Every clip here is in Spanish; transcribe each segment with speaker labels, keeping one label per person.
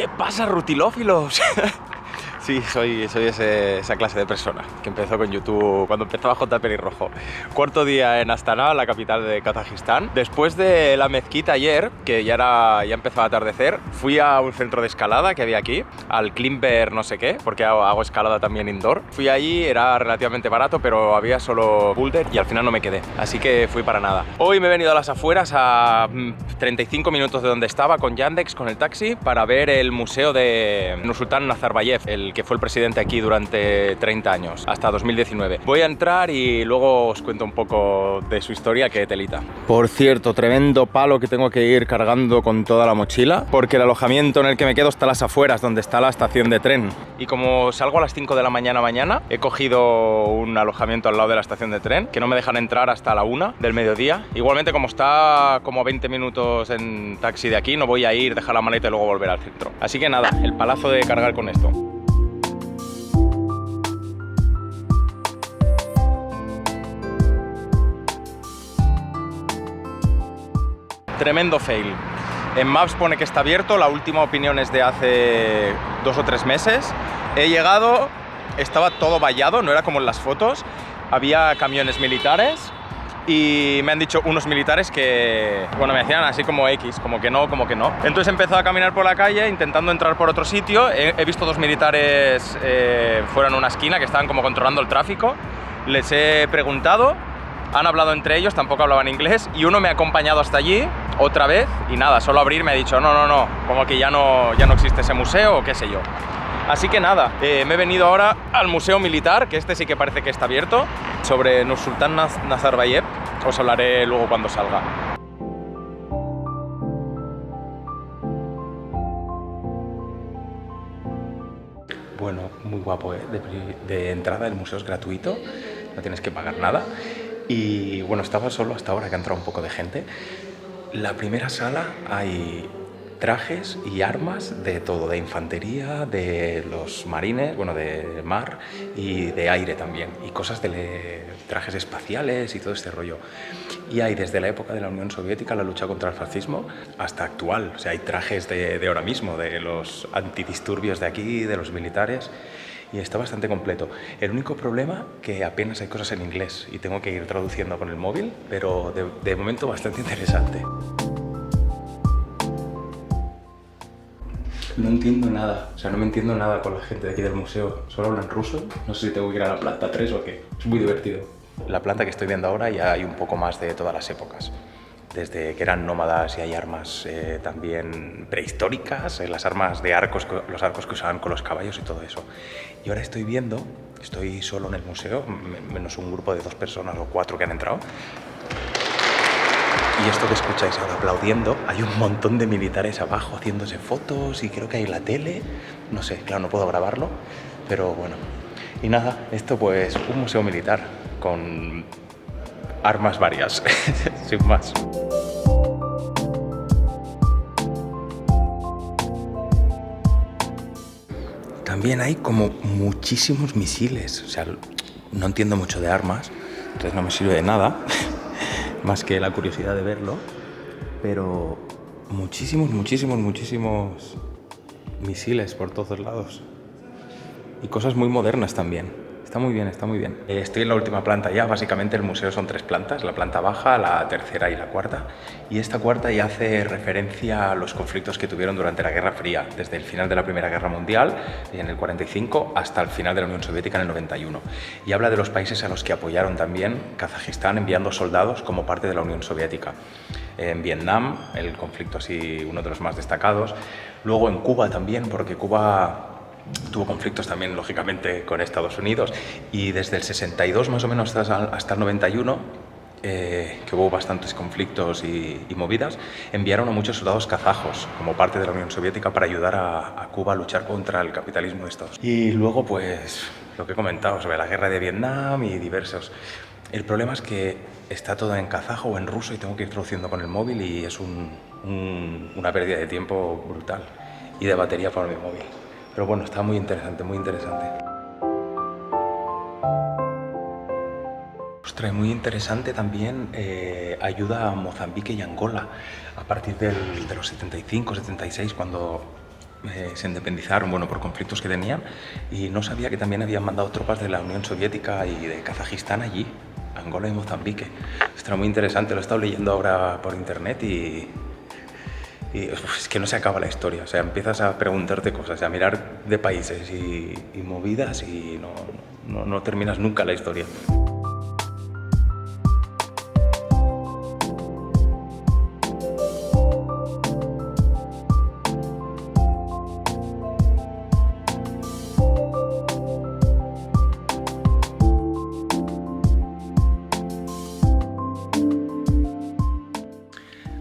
Speaker 1: ¿Qué pasa, rutilófilos? Sí, soy esa clase de persona que empezó con YouTube cuando empezaba J. Pelirrojo. Cuarto día en Astana, la capital de Kazajistán. Después de la mezquita ayer, que ya empezaba a atardecer, fui a un centro de escalada que había aquí, al Klimber no sé qué, porque hago escalada también indoor. Fui allí, era relativamente barato, pero había solo boulder y al final no me quedé, así que fui para nada. Hoy me he venido a las afueras, a 35 minutos de donde estaba, con Yandex, con el taxi, para ver el museo de Nursultán Nazarbayev, el que fue el presidente aquí durante 30 años, hasta 2019. Voy a entrar y luego os cuento un poco de su historia, que telita. Por cierto, tremendo palo que tengo que ir cargando con toda la mochila, porque el alojamiento en el que me quedo está a las afueras, donde está la estación de tren. Y como salgo a las 5 de la mañana, he cogido un alojamiento al lado de la estación de tren, que no me dejan entrar hasta la 1 del mediodía. Igualmente, como está como 20 minutos en taxi de aquí, no voy a ir, dejar la maleta y luego volver al centro. Así que nada, el palazo de cargar con esto. Tremendo fail. En Maps pone que está abierto, la última opinión es de hace 2 o 3 meses. He llegado, estaba todo vallado, no era como en las fotos. Había camiones militares y me han dicho unos militares que, bueno, me hacían así como X, como que no, como que no. Entonces he empezado a caminar por la calle intentando entrar por otro sitio. He visto 2 militares fuera en una esquina que estaban como controlando el tráfico. Les he preguntado. Han hablado entre ellos, tampoco hablaban inglés, y uno me ha acompañado hasta allí, otra vez, y nada, solo abrir me ha dicho no, como que ya no existe ese museo o qué sé yo. Así que nada, me he venido ahora al museo militar, que este sí que parece que está abierto, sobre Nursultán Nazarbayev. Os hablaré luego cuando salga. Bueno, muy guapo, ¿eh? De entrada el museo es gratuito, no tienes que pagar nada. Y bueno, estaba solo hasta ahora que ha entrado un poco de gente. La primera sala hay trajes y armas de todo, de infantería, de los marines, bueno, de mar y de aire también. Y cosas de trajes espaciales y todo este rollo. Y hay desde la época de la Unión Soviética, la lucha contra el fascismo, hasta actual. O sea, hay trajes de ahora mismo, de los antidisturbios de aquí, de los militares. Y está bastante completo. El único problema que apenas hay cosas en inglés y tengo que ir traduciendo con el móvil, pero de momento bastante interesante. No entiendo nada, o sea, no me entiendo nada con la gente de aquí del museo. Solo hablan ruso, no sé si tengo que ir a la planta 3 o qué. Es muy divertido. La planta que estoy viendo ahora ya hay un poco más de todas las épocas. Desde que eran nómadas y hay armas también prehistóricas, las armas de arcos, los arcos que usaban con los caballos y todo eso. Y ahora estoy viendo, estoy solo en el museo, menos un grupo de 2 personas o 4 que han entrado. Y esto que escucháis ahora aplaudiendo, hay un montón de militares abajo haciéndose fotos y creo que hay la tele. No sé, claro, no puedo grabarlo, pero bueno. Y nada, esto pues un museo militar con armas varias, sin más. También hay como muchísimos misiles, o sea, no entiendo mucho de armas, entonces no me sirve de nada, más que la curiosidad de verlo, pero muchísimos misiles por todos lados y cosas muy modernas también. Está muy bien, está muy bien. Estoy en la última planta ya, básicamente el museo son 3 plantas, la planta baja, la tercera y la cuarta. Y esta cuarta ya hace referencia a los conflictos que tuvieron durante la Guerra Fría, desde el final de la Primera Guerra Mundial, en el 45, hasta el final de la Unión Soviética en el 91. Y habla de los países a los que apoyaron también Kazajistán enviando soldados como parte de la Unión Soviética. En Vietnam, el conflicto así uno de los más destacados. Luego en Cuba también, porque Cuba tuvo conflictos también, lógicamente, con Estados Unidos, y desde el 62 más o menos hasta el 91, que hubo bastantes conflictos y movidas, enviaron a muchos soldados kazajos como parte de la Unión Soviética para ayudar a Cuba a luchar contra el capitalismo de Estados Unidos. Y luego, pues, lo que he comentado sobre la guerra de Vietnam y diversos. El problema es que está todo en kazajo o en ruso y tengo que ir traduciendo con el móvil y es una pérdida de tiempo brutal y de batería para mi móvil. Pero bueno, está muy interesante, muy interesante. Ostras, muy interesante también ayuda a Mozambique y Angola a partir de los 75, 76, cuando se independizaron, bueno, por conflictos que tenían, y no sabía que también habían mandado tropas de la Unión Soviética y de Kazajistán allí, Angola y Mozambique. Esto era muy interesante, lo he estado leyendo ahora por internet y es que no se acaba la historia. O sea, empiezas a preguntarte cosas, a mirar de países y movidas y no terminas nunca la historia.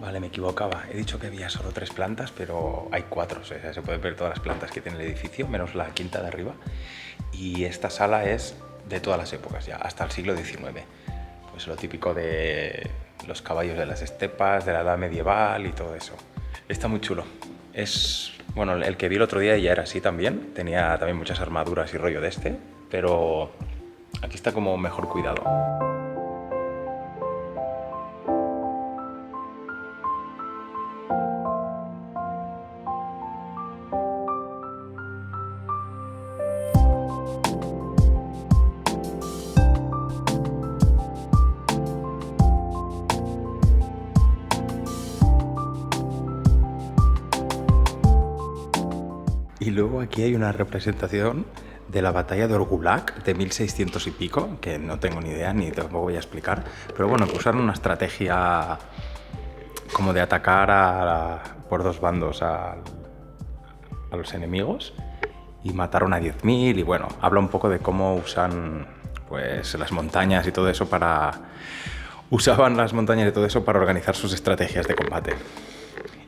Speaker 1: Vale, me equivocaba. He dicho que había solo 3 plantas, pero hay 4. O sea, se pueden ver todas las plantas que tiene el edificio, menos la quinta de arriba. Y esta sala es de todas las épocas, ya hasta el siglo XIX. Pues lo típico de los caballos de las estepas, de la edad medieval y todo eso. Está muy chulo. Bueno, el que vi el otro día ya era así también. Tenía también muchas armaduras y rollo de este, pero aquí está como mejor cuidado. Y luego aquí hay una representación de la batalla de Orgulac de 1600 y pico, que no tengo ni idea ni tampoco voy a explicar, pero bueno, que usaron una estrategia como de atacar por 2 bandos a los enemigos y mataron a 10.000 y bueno, habla un poco de cómo usan pues las montañas y todo eso usaban las montañas y todo eso para organizar sus estrategias de combate.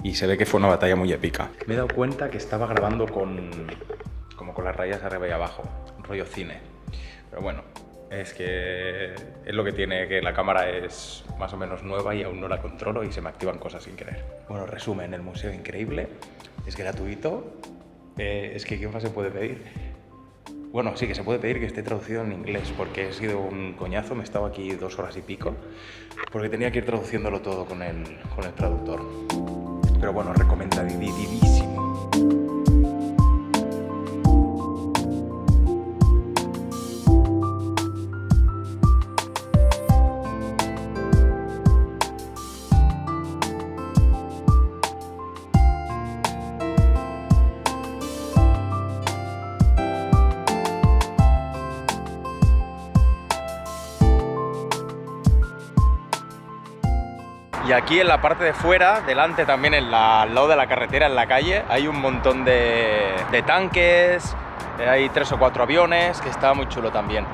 Speaker 1: Y se ve que fue una batalla muy épica. Me he dado cuenta que estaba grabando como con las rayas arriba y abajo, rollo cine. Pero bueno, es que es lo que tiene, que la cámara es más o menos nueva y aún no la controlo y se me activan cosas sin querer. Bueno, resumen, el museo increíble, es gratuito, es que ¿qué más se puede pedir? Bueno, sí que se puede pedir que esté traducido en inglés, porque he sido un coñazo, me he estado aquí 2 horas y pico, porque tenía que ir traduciéndolo todo con el traductor. Pero bueno, recomendadísimo. Y aquí en la parte de fuera, delante también, al lado de la carretera, en la calle, hay un montón de tanques, hay 3 o 4 aviones, que está muy chulo también.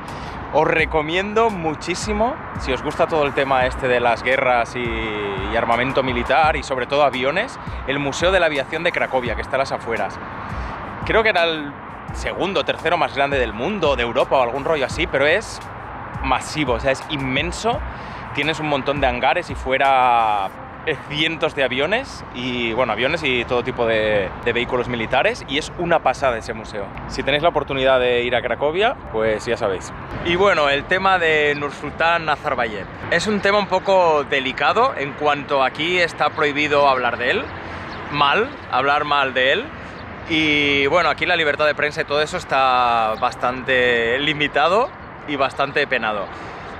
Speaker 1: Os recomiendo muchísimo, si os gusta todo el tema este de las guerras y armamento militar y sobre todo aviones, el Museo de la Aviación de Cracovia, que está a las afueras. Creo que era el segundo o tercero más grande del mundo, de Europa o algún rollo así, pero es masivo, o sea, es inmenso. Tienes un montón de hangares y fuera cientos de aviones y bueno, aviones y todo tipo de vehículos militares, y es una pasada ese museo. Si tenéis la oportunidad de ir a Cracovia, pues ya sabéis. Y bueno, el tema de Nursultán Nazarbayev es un tema un poco delicado en cuanto aquí está prohibido hablar de él, hablar mal de él. Y bueno, aquí la libertad de prensa y todo eso está bastante limitado y bastante penado.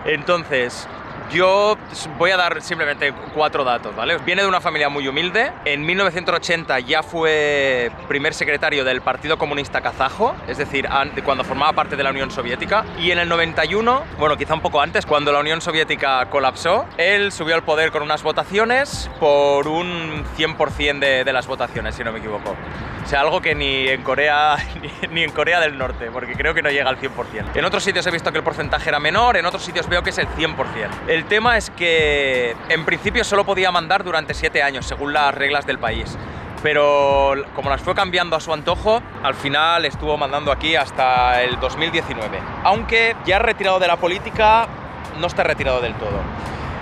Speaker 1: Entonces, yo voy a dar simplemente 4 datos, ¿vale? Viene de una familia muy humilde. En 1980 ya fue primer secretario del Partido Comunista Kazajo, es decir, cuando formaba parte de la Unión Soviética. Y en el 91, bueno, quizá un poco antes, cuando la Unión Soviética colapsó, él subió al poder con unas votaciones por un 100% de las votaciones, si no me equivoco. O sea, algo que ni en Corea ni en Corea del Norte, porque creo que no llega al 100%. En otros sitios he visto que el porcentaje era menor, en otros sitios veo que es el 100%. El tema es que en principio solo podía mandar durante 7 años, según las reglas del país. Pero como las fue cambiando a su antojo, al final estuvo mandando aquí hasta el 2019. Aunque ya retirado de la política, no está retirado del todo.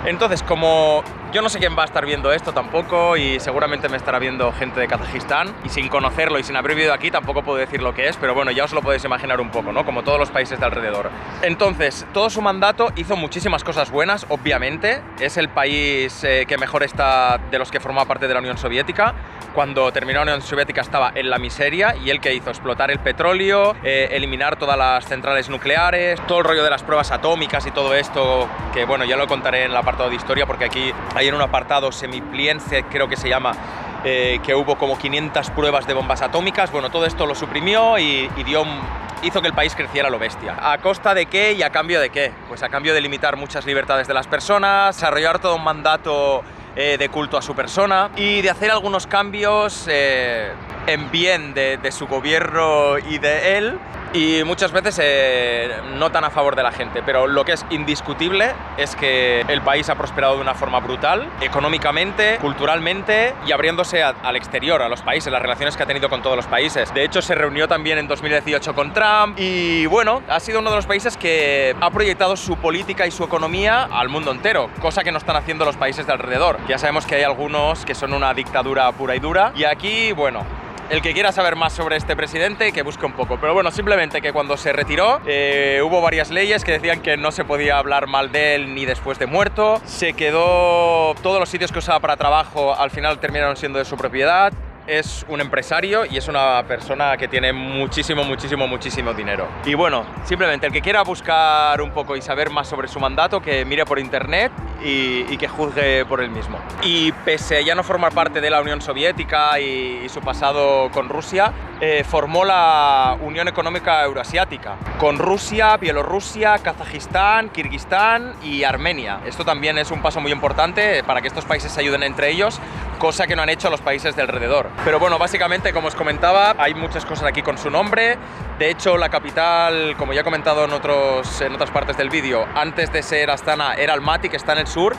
Speaker 1: Entonces, como yo no sé quién va a estar viendo esto tampoco, y seguramente me estará viendo gente de Kazajistán, y sin conocerlo y sin haber vivido aquí tampoco puedo decir lo que es, pero bueno, ya os lo podéis imaginar un poco, ¿no? Como todos los países de alrededor. Entonces, todo su mandato hizo muchísimas cosas buenas, obviamente. Es el país que mejor está de los que formaba parte de la Unión Soviética, cuando terminó la Unión Soviética estaba en la miseria, y él, ¿qué hizo? Explotar el petróleo, eliminar todas las centrales nucleares, todo el rollo de las pruebas atómicas y todo esto, que bueno, ya lo contaré en el apartado de historia, porque aquí hay en un apartado Semipliense, creo que se llama, que hubo como 500 pruebas de bombas atómicas. Bueno, todo esto lo suprimió y hizo que el país creciera a lo bestia. ¿A costa de qué y a cambio de qué? Pues a cambio de limitar muchas libertades de las personas, desarrollar todo un mandato de culto a su persona y de hacer algunos cambios en bien de su gobierno y de él, y muchas veces no tan a favor de la gente. Pero lo que es indiscutible es que el país ha prosperado de una forma brutal, económicamente, culturalmente, y abriéndose al exterior, a los países, las relaciones que ha tenido con todos los países. De hecho, se reunió también en 2018 con Trump, y bueno, ha sido uno de los países que ha proyectado su política y su economía al mundo entero, cosa que no están haciendo los países de alrededor. Ya sabemos que hay algunos que son una dictadura pura y dura, y aquí, bueno, el que quiera saber más sobre este presidente, que busque un poco. Pero bueno, simplemente que cuando se retiró hubo varias leyes que decían que no se podía hablar mal de él ni después de muerto. Se quedó, todos los sitios que usaba para trabajo al final terminaron siendo de su propiedad. Es un empresario y es una persona que tiene muchísimo dinero. Y bueno, simplemente el que quiera buscar un poco y saber más sobre su mandato, que mire por internet y que juzgue por él mismo. Y pese a ya no formar parte de la Unión Soviética y su pasado con Rusia, formó la Unión Económica Euroasiática con Rusia, Bielorrusia, Kazajistán, Kirguistán y Armenia. Esto también es un paso muy importante para que estos países se ayuden entre ellos, cosa que no han hecho los países de alrededor. Pero bueno, básicamente, como os comentaba, hay muchas cosas aquí con su nombre. De hecho, la capital, como ya he comentado en otras partes del vídeo, antes de ser Astana era Almaty, que está en el sur,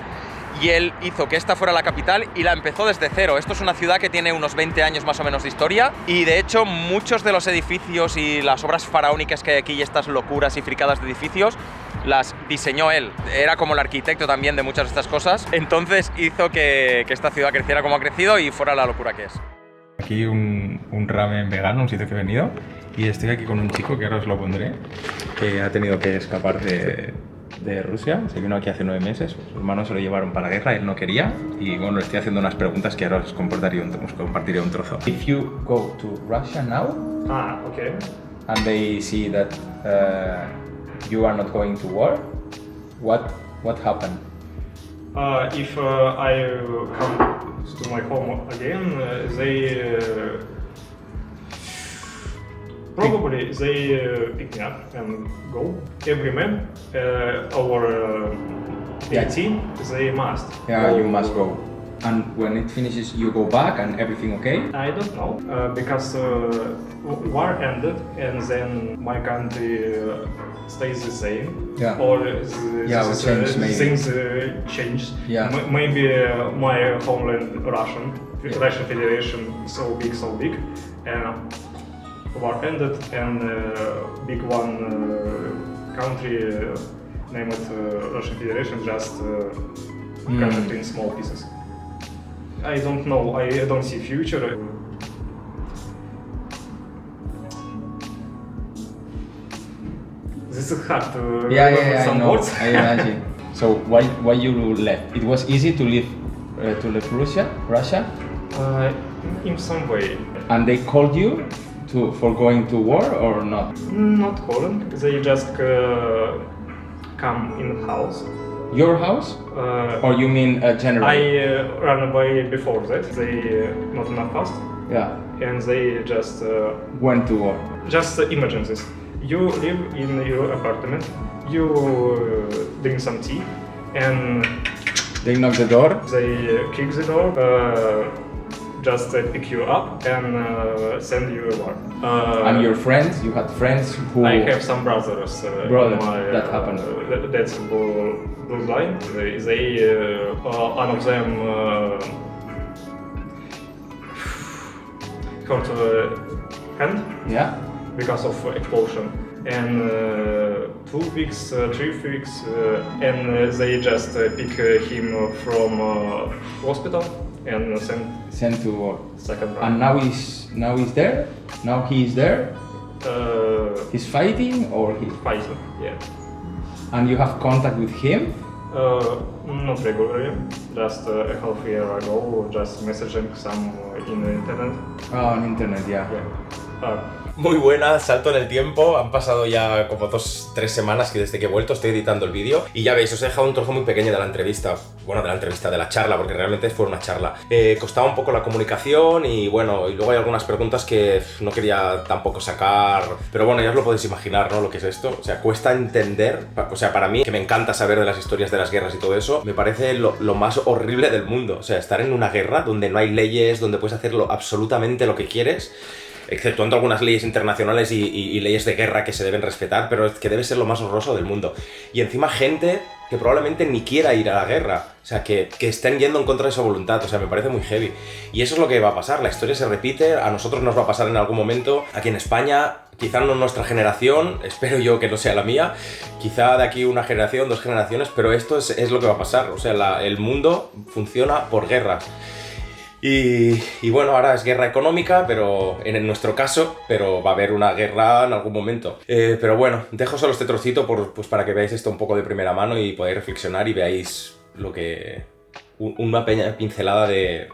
Speaker 1: y él hizo que esta fuera la capital y la empezó desde cero. Esto es una ciudad que tiene unos 20 años más o menos de historia, y de hecho muchos de los edificios y las obras faraónicas que hay aquí y estas locuras y fricadas de edificios las diseñó él. Era como el arquitecto también de muchas de estas cosas. Entonces hizo que esta ciudad creciera como ha crecido y fuera la locura que es. Aquí un ramen vegano, un sitio que he venido, y estoy aquí con un chico que ahora os lo pondré, que ha tenido que escapar de Rusia. Se vino aquí hace 9 meses, sus hermanos se lo llevaron para la guerra, él no quería, y bueno, le estoy haciendo unas preguntas que ahora os compartiré un trozo. If you go to Russia now,
Speaker 2: okay,
Speaker 1: and they see that you are not going to war, what happened?
Speaker 2: If I come to my home again, they probably pick me up and go. Every man over 18, they must.
Speaker 1: Yeah, you must go. And when it finishes, you go back and everything okay?
Speaker 2: I don't know, because war ended and then my country stays the same.
Speaker 1: Yeah.
Speaker 2: Or
Speaker 1: change maybe.
Speaker 2: Things change.
Speaker 1: Yeah.
Speaker 2: Maybe my homeland, Russian Federation, so big, and war ended, and big one country named Russian Federation just cut it in small pieces. I don't know, I don't see future. This is hard to remember some words.
Speaker 1: I imagine. So why you left? It was easy to leave Russia?
Speaker 2: In some way.
Speaker 1: And they called you for going to war or not?
Speaker 2: Not calling. They just come in house.
Speaker 1: Your house? Or you mean general?
Speaker 2: I ran away before that. They not enough fast.
Speaker 1: Yeah.
Speaker 2: And they just
Speaker 1: went to war.
Speaker 2: Just imagine this. You live in your apartment. You drink some tea, and
Speaker 1: they knock the door.
Speaker 2: They kick the door. Just pick you up and send you a war.
Speaker 1: And your friends? You had friends who...
Speaker 2: I have some brothers.
Speaker 1: That happened.
Speaker 2: That's blue line. They one of them hurt hand.
Speaker 1: Yeah.
Speaker 2: Because of explosion. And 2 weeks, 3 weeks, and they just pick him from hospital and sent
Speaker 1: to war.
Speaker 2: Second round.
Speaker 1: And now he's there. Now he is there. He's fighting, or he
Speaker 2: fighting. Yeah.
Speaker 1: And you have contact with him.
Speaker 2: Not regularly, just a half year ago, just messaging some in the internet.
Speaker 1: Ah, en internet, ya.
Speaker 2: Yeah.
Speaker 3: Muy buena, salto en el tiempo. Han pasado ya como 2-3 semanas que desde que he vuelto estoy editando el vídeo. Y ya veis, os he dejado un trozo muy pequeño de la entrevista. Bueno, de la charla, porque realmente fue una charla. Costaba un poco la comunicación y bueno, y luego hay algunas preguntas que no quería tampoco sacar. Pero bueno, ya os lo podéis imaginar, ¿no? Lo que es esto. O sea, cuesta entender. O sea, para mí, que me encanta saber de las historias de las guerras y todo eso, me parece lo más horrible del mundo. O sea, estar en una guerra donde no hay leyes, donde puedes hacerlo absolutamente lo que quieres, exceptuando algunas leyes internacionales y leyes de guerra que se deben respetar, pero es que debe ser lo más horroroso del mundo. Y encima gente que probablemente ni quiera ir a la guerra, o sea, que estén yendo en contra de su voluntad, o sea, me parece muy heavy. Y eso es lo que va a pasar, la historia se repite, a nosotros nos va a pasar en algún momento, aquí en España, quizá no nuestra generación, espero yo que no sea la mía, quizá de aquí una generación, 2 generaciones, pero esto es lo que va a pasar, o sea, el mundo funciona por guerras. Y bueno, ahora es guerra económica, pero en nuestro caso, pero va a haber una guerra en algún momento. Pero bueno, dejo solo este trocito pues para que veáis esto un poco de primera mano y podáis reflexionar y veáis lo que... una pequeña pincelada de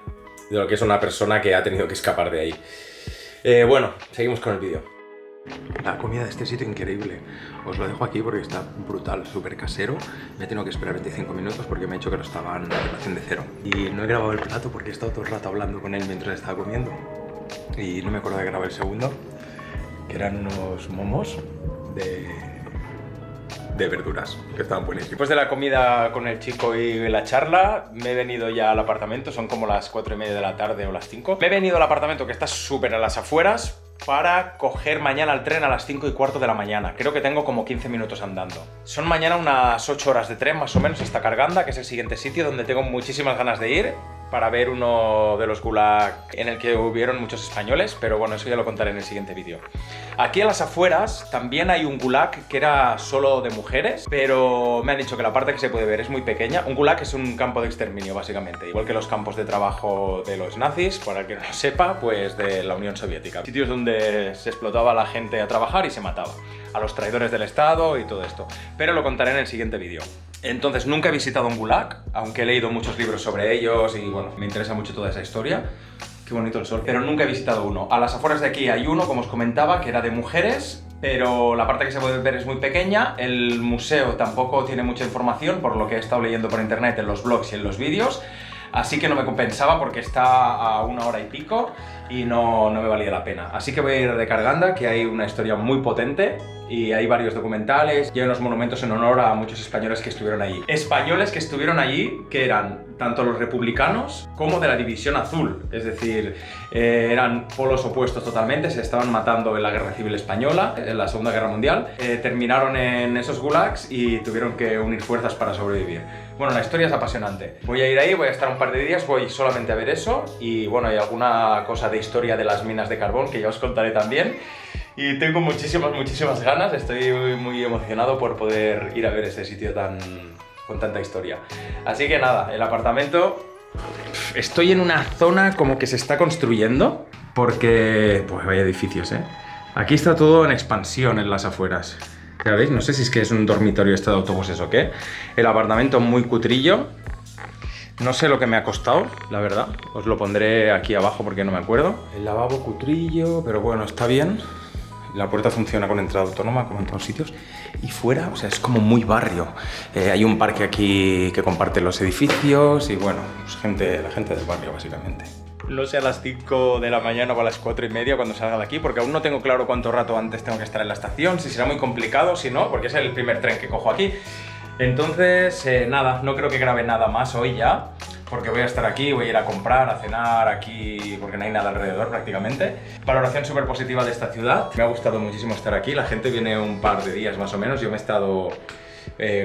Speaker 3: lo que es una persona que ha tenido que escapar de ahí. Bueno, seguimos con el vídeo.
Speaker 1: La comida de este sitio increíble. Os lo dejo aquí porque está brutal, súper casero. Me he tenido que esperar 25 minutos porque me he dicho que lo estaban en relación de cero. Y no he grabado el plato porque he estado todo el rato hablando con él mientras estaba comiendo. Y no me acuerdo de grabar el segundo, que eran unos momos de verduras, que estaban buenísimos. Después de la comida con el chico y la charla, me he venido ya al apartamento. Son como las 4:30 de la tarde o las 5. Me he venido al apartamento que está súper a las afueras para coger mañana el tren a las 5:15 de la mañana. Creo que tengo como 15 minutos andando. Son mañana unas 8 horas de tren más o menos hasta Karganda, que es el siguiente sitio donde tengo muchísimas ganas de ir, para ver uno de los gulag en el que hubieron muchos españoles, pero bueno, eso ya lo contaré en el siguiente vídeo. Aquí a las afueras también hay un gulag que era solo de mujeres, pero me han dicho que la parte que se puede ver es muy pequeña. Un gulag es un campo de exterminio, básicamente, igual que los campos de trabajo de los nazis, para el que no lo sepa, pues de la Unión Soviética. Sitios donde se explotaba a la gente a trabajar y se mataba a los traidores del Estado y todo esto, pero lo contaré en el siguiente vídeo. Entonces, nunca he visitado un gulag, aunque he leído muchos libros sobre ellos y bueno, me interesa mucho toda esa historia. Qué bonito el sol. Pero nunca he visitado uno. A las afueras de aquí hay uno, como os comentaba, que era de mujeres, pero la parte que se puede ver es muy pequeña. El museo tampoco tiene mucha información, por lo que he estado leyendo por internet en los blogs y en los vídeos. Así que no me compensaba porque está a 1 hora y pico y no me valía la pena. Así que voy a ir de Karganda, que hay una historia muy potente y hay varios documentales y hay unos monumentos en honor a muchos españoles que estuvieron allí. Españoles que estuvieron allí, que eran tanto los republicanos como de la División Azul. Es decir, eran polos opuestos totalmente, se estaban matando en la Guerra Civil Española, en la Segunda Guerra Mundial. Terminaron en esos gulags y tuvieron que unir fuerzas para sobrevivir. Bueno, la historia es apasionante. Voy a ir ahí, voy a estar un par de días, voy solamente a ver eso y bueno, hay alguna cosa de historia de las minas de carbón que ya os contaré también. Y tengo muchísimas ganas, estoy muy emocionado por poder ir a ver ese sitio con tanta historia. Así que nada, el apartamento... Estoy en una zona como que se está construyendo, porque... pues vaya edificios, ¿eh? Aquí está todo en expansión en las afueras. ¿Ya veis? No sé si es que es un dormitorio este de autobuses o qué. El apartamento muy cutrillo. No sé lo que me ha costado, la verdad. Os lo pondré aquí abajo porque no me acuerdo. El lavabo cutrillo, pero bueno, está bien. La puerta funciona con entrada autónoma, como en todos sitios. Y fuera, o sea, es como muy barrio. Hay un parque aquí que comparte los edificios y bueno, pues la gente del barrio, básicamente. No sé a las 5 de la mañana o a las 4:30 cuando salga de aquí, porque aún no tengo claro cuánto rato antes tengo que estar en la estación, si será muy complicado, si no, porque es el primer tren que cojo aquí. Entonces, nada, no creo que grabe nada más hoy ya, porque voy a estar aquí, voy a ir a comprar, a cenar aquí, porque no hay nada alrededor prácticamente. Valoración súper positiva de esta ciudad. Me ha gustado muchísimo estar aquí, la gente viene un par de días más o menos, yo me he estado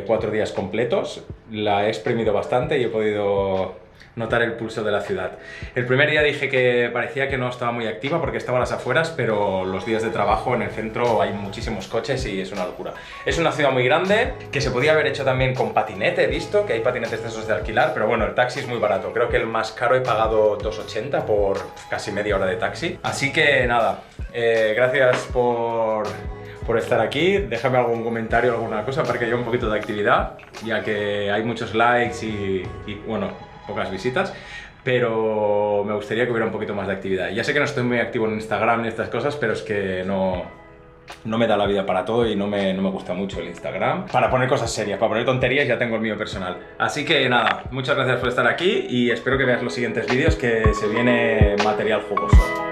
Speaker 1: 4 días completos, la he exprimido bastante y he podido notar el pulso de la ciudad. El primer día dije que parecía que no estaba muy activa porque estaba a las afueras, pero los días de trabajo en el centro hay muchísimos coches y es una locura. Es una ciudad muy grande, que se podía haber hecho también con patinete, he visto que hay patinetes de esos de alquilar, pero bueno, el taxi es muy barato. Creo que el más caro he pagado 2,80 por casi media hora de taxi. Así que nada, gracias por por estar aquí. Déjame algún comentario, alguna cosa para que haya un poquito de actividad, ya que hay muchos likes y bueno, pocas visitas. Pero me gustaría que hubiera un poquito más de actividad. Ya sé que no estoy muy activo en Instagram y estas cosas, pero es que no me da la vida para todo y no me gusta mucho el Instagram. Para poner cosas serias, para poner tonterías ya tengo el mío personal. Así que nada, muchas gracias por estar aquí y espero que veas los siguientes vídeos, que se viene material jugoso.